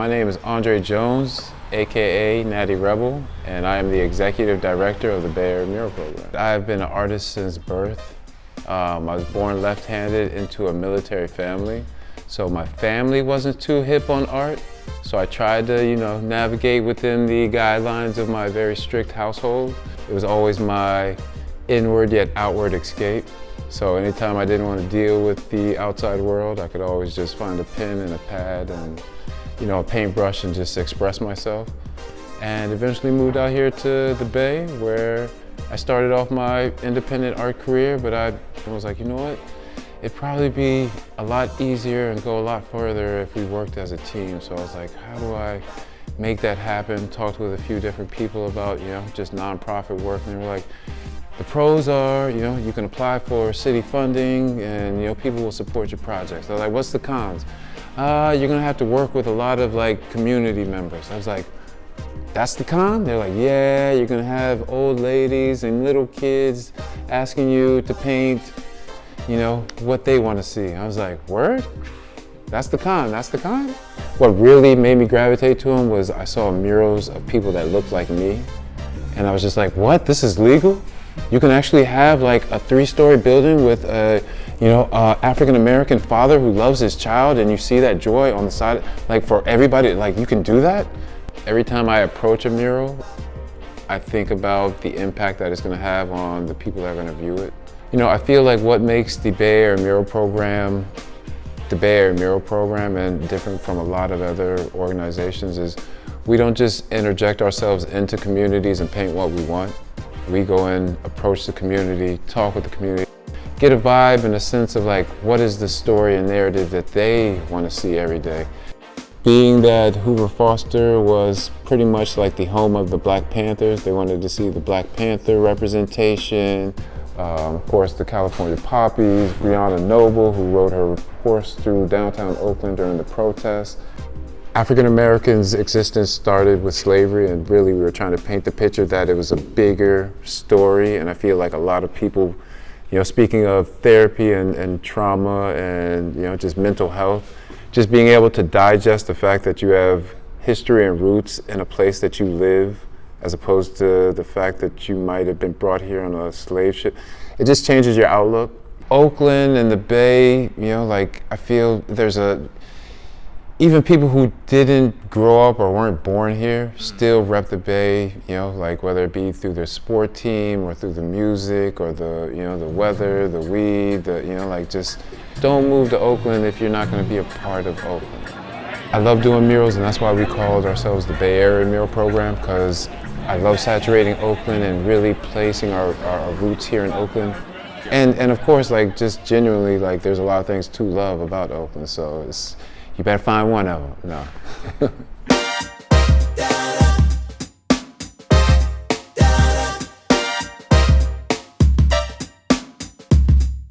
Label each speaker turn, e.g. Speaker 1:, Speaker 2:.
Speaker 1: My name is Andre Jones, aka Natty Rebel, and I am the Executive Director of the Bay Area Mural Program. I have been an artist since birth. I was born left-handed into a military family, so my family wasn't too hip on art. So I tried to, navigate within the guidelines of my very strict household. It was always my inward yet outward escape. So anytime I didn't want to deal with the outside world, I could always just find a pen and a pad and a paintbrush and just express myself. And eventually moved out here to the Bay, where I started off my independent art career, but I was like, you know what? It'd probably be a lot easier and go a lot further if we worked as a team. So I was like, how do I make that happen? Talked with a few different people about, just nonprofit work, and they were like, the pros are, you can apply for city funding and, people will support your projects. I was like, what's the cons? You're gonna have to work with a lot of community members. I was like, that's the con? They're like, yeah, you're gonna have old ladies and little kids asking you to paint, what they wanna see. I was like, word? That's the con, that's the con? What really made me gravitate to them was I saw murals of people that looked like me. And I was just like, what, this is legal? You can actually have a 3-story building with a, African-American father who loves his child, and you see that joy on the side, for everybody, you can do that? Every time I approach a mural, I think about the impact that it's gonna have on the people that are gonna view it. I feel like what makes the Bay Area Mural Program, and different from a lot of other organizations is we don't just interject ourselves into communities and paint what we want. We go in, approach the community, talk with the community, get a vibe and a sense of what is the story and narrative that they want to see every day. Being that Hoover Foster was pretty much the home of the Black Panthers, they wanted to see the Black Panther representation. Of course, the California Poppies, Breonna Noble, who rode her horse through downtown Oakland during the protests. African Americans' existence started with slavery, and really we were trying to paint the picture that it was a bigger story. And I feel like a lot of people, speaking of therapy and trauma and just mental health, just being able to digest the fact that you have history and roots in a place that you live, as opposed to the fact that you might have been brought here on a slave ship, it just changes your outlook. Oakland and the Bay, I feel there's even people who didn't grow up or weren't born here still rep the Bay, whether it be through their sport team or through the music or the weather, the weed, just don't move to Oakland if you're not going to be a part of Oakland. I love doing murals, and that's why we called ourselves the Bay Area Mural Program, because I love saturating Oakland and really placing our roots here in Oakland. And of course, just genuinely, there's a lot of things to love about Oakland, so you better find one of them. No.